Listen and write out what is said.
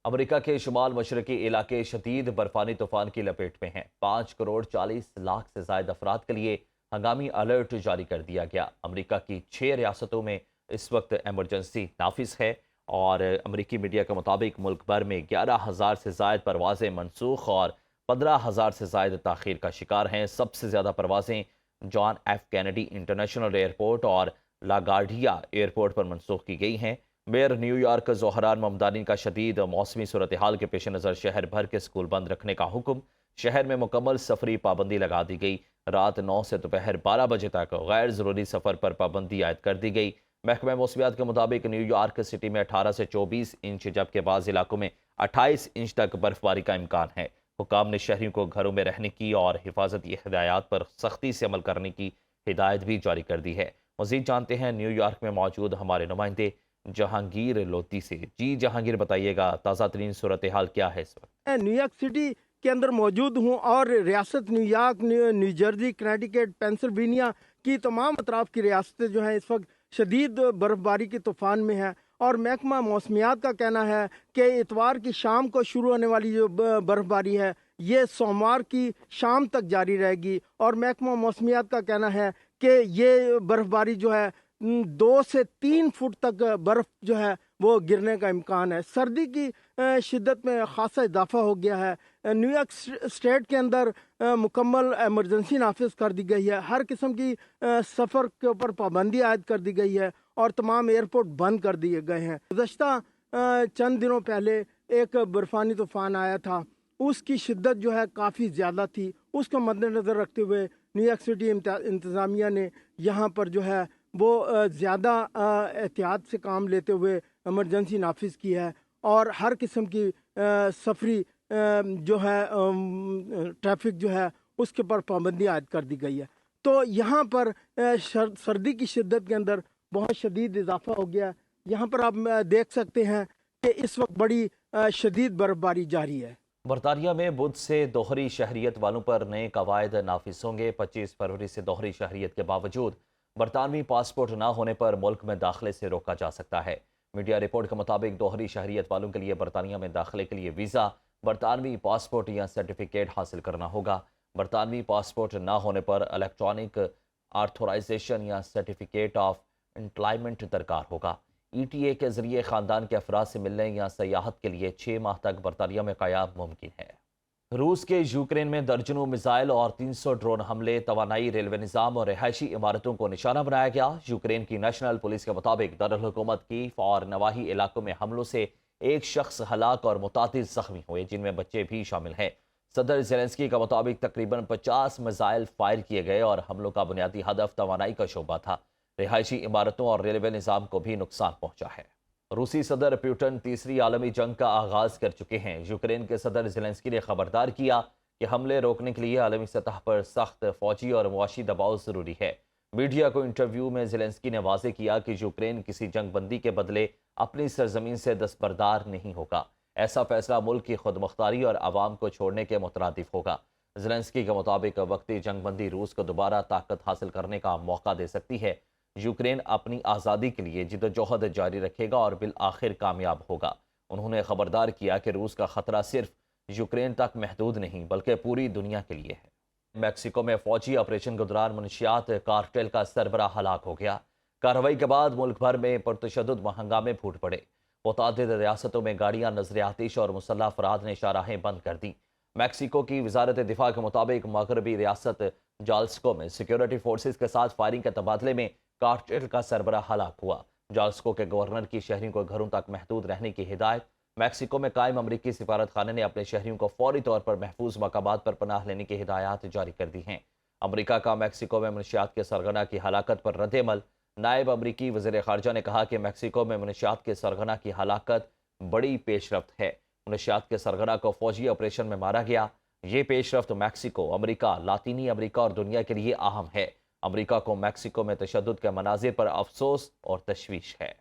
امریکہ کے شمال مشرقی علاقے شدید برفانی طوفان کی لپیٹ میں ہیں۔ 5 کروڑ 40 لاکھ سے زائد افراد کے لیے ہنگامی الرٹ جاری کر دیا گیا۔ امریکہ کی 6 ریاستوں میں اس وقت ایمرجنسی نافذ ہے اور امریکی میڈیا کے مطابق ملک بھر میں 11,000 سے زائد پروازیں منسوخ اور 15,000 سے زائد تاخیر کا شکار ہیں۔ سب سے زیادہ پروازیں John F Kennedy International Airport اور لاگارڈیا ایئرپورٹ پر منسوخ کی گئی ہیں۔ Mayor New York Zohran Mamdani کا شدید موسمی صورتحال کے پیش نظر شہر بھر کے اسکول بند رکھنے کا حکم۔ شہر میں مکمل سفری پابندی لگا دی گئی۔ رات 9 سے دوپہر 12 بجے تک غیر ضروری سفر پر پابندی عائد کر دی گئی۔ محکمہ موسمیات کے مطابق نیو یارک سٹی میں 18 سے 24 انچ جبکہ بعض علاقوں میں 28 انچ تک برف باری کا امکان ہے۔ حکام نے شہریوں کو گھروں میں رہنے کی اور حفاظتی ہدایات پر سختی سے عمل کرنے کی ہدایت بھی جاری کر دی ہے۔ مزید جانتے ہیں نیو یارک میں موجود ہمارے نمائندے جہانگیر لودھی سے۔ جی جہانگیر، بتائیے گا تازہ ترین صورتحال کیا ہے اس وقت؟ نیو یارک سٹی کے اندر موجود ہوں اور ریاست New York, New Jersey, Connecticut, Pennsylvania کی تمام اطراف کی ریاستیں جو ہیں اس وقت شدید برف باری کے طوفان میں ہیں، اور محکمہ موسمیات کا کہنا ہے کہ اتوار کی شام کو شروع ہونے والی جو برف باری ہے یہ سوموار کی شام تک جاری رہے گی، اور محکمہ موسمیات کا کہنا ہے کہ یہ برف باری جو ہے 2 سے 3 فٹ تک برف جو ہے وہ گرنے کا امکان ہے۔ سردی کی شدت میں خاصا اضافہ ہو گیا ہے۔ نیو یارک اسٹیٹ کے اندر مکمل ایمرجنسی نافذ کر دی گئی ہے۔ ہر قسم کی سفر کے اوپر پابندی عائد کر دی گئی ہے اور تمام ایئرپورٹ بند کر دیے گئے ہیں۔ گزشتہ چند دنوں پہلے ایک برفانی طوفان آیا تھا، اس کی شدت جو ہے کافی زیادہ تھی۔ اس کو مد نظر رکھتے ہوئے نیو یارک سٹی انتظامیہ نے یہاں پر جو ہے وہ زیادہ احتیاط سے کام لیتے ہوئے ایمرجنسی نافذ کی ہے، اور ہر قسم کی سفری جو ہے ٹریفک جو ہے اس کے پر پابندی عائد کر دی گئی ہے۔ تو یہاں پر سردی کی شدت کے اندر بہت شدید اضافہ ہو گیا۔ یہاں پر آپ دیکھ سکتے ہیں کہ اس وقت بڑی شدید برف باری جاری ہے۔ برطانیہ میں بدھ سے دوہری شہریت والوں پر نئے قواعد نافذ ہوں گے۔ 25 فروری سے دوہری شہریت کے باوجود برطانوی پاسپورٹ نہ ہونے پر ملک میں داخلے سے روکا جا سکتا ہے۔ میڈیا رپورٹ کے مطابق دوہری شہریت والوں کے لیے برطانیہ میں داخلے کے لیے ویزا، برطانوی پاسپورٹ یا سرٹیفکیٹ حاصل کرنا ہوگا۔ برطانوی پاسپورٹ نہ ہونے پر الیکٹرانک آتھورائزیشن یا سرٹیفکیٹ آف انٹلائمنٹ درکار ہوگا۔ ای ٹی اے کے ذریعے خاندان کے افراد سے ملنے یا سیاحت کے لیے 6 ماہ تک برطانیہ میں قیام ممکن ہے۔ روس کے یوکرین میں درجنوں میزائل اور 300 ڈرون حملے، توانائی، ریلوے نظام اور رہائشی عمارتوں کو نشانہ بنایا گیا۔ یوکرین کی نیشنل پولیس کے مطابق دارالحکومت کیف اور نواحی علاقوں میں حملوں سے ایک شخص ہلاک اور متعدد زخمی ہوئے، جن میں بچے بھی شامل ہیں۔ صدر زیلنسکی کے مطابق تقریباً 50 میزائل فائر کیے گئے اور حملوں کا بنیادی ہدف توانائی کا شعبہ تھا۔ رہائشی عمارتوں اور ریلوے نظام کو بھی نقصان پہنچا ہے۔ روسی صدر پیوٹن تیسری عالمی جنگ کا آغاز کر چکے ہیں۔ یوکرین کے صدر زیلنسکی نے خبردار کیا کہ حملے روکنے کے لیے عالمی سطح پر سخت فوجی اور معاشی دباؤ ضروری ہے۔ میڈیا کو انٹرویو میں زیلنسکی نے واضح کیا کہ یوکرین کسی جنگ بندی کے بدلے اپنی سرزمین سے دستبردار نہیں ہوگا۔ ایسا فیصلہ ملک کی خود مختاری اور عوام کو چھوڑنے کے مترادف ہوگا۔ زیلنسکی کے مطابق وقتی جنگ بندی روس کو دوبارہ طاقت حاصل کرنے کا موقع دے سکتی ہے۔ یوکرین اپنی آزادی کے لیے جدوجہد جاری رکھے گا اور بالآخر کامیاب ہوگا۔ انہوں نے خبردار کیا کہ روس کا خطرہ صرف یوکرین تک محدود نہیں بلکہ پوری دنیا کے لیے ہے۔ میکسیکو میں فوجی آپریشن کے دوران منشیات کارٹیل کا سربراہ ہلاک ہو گیا۔ کارروائی کے بعد ملک بھر میں پرتشدد ہنگامے پھوٹ پڑے۔ متعدد ریاستوں میں گاڑیاں، نظر آتش اور مسلح افراد نے شاہراہیں بند کر دیں۔ میکسیکو کی وزارت دفاع کے مطابق مغربی ریاست جالسکو میں سیکیورٹی فورسز کے ساتھ فائرنگ کے تبادلے میں کارٹیل کا سربراہ ہلاک ہوا۔ جالسکو کے گورنر کی شہریوں کو گھروں تک محدود رہنے کی ہدایت۔ میکسیکو میں قائم امریکی سفارت خانے نے اپنے شہریوں کو فوری طور پر محفوظ مقامات پر پناہ لینے کی ہدایات جاری کر دی ہیں۔ امریکہ کا میکسیکو میں منشیات کے سرغنہ کی ہلاکت پر رد عمل۔ نائب امریکی وزیر خارجہ نے کہا کہ میکسیکو میں منشیات کے سرغنہ کی ہلاکت بڑی پیش رفت ہے۔ منشیات کے سرغنہ کو فوجی آپریشن میں مارا گیا۔ یہ پیش رفت میکسیکو، امریکہ، لاطینی امریکہ اور دنیا کے لیے اہم ہے۔ امریکہ کو میکسیکو میں تشدد کے مناظر پر افسوس اور تشویش ہے۔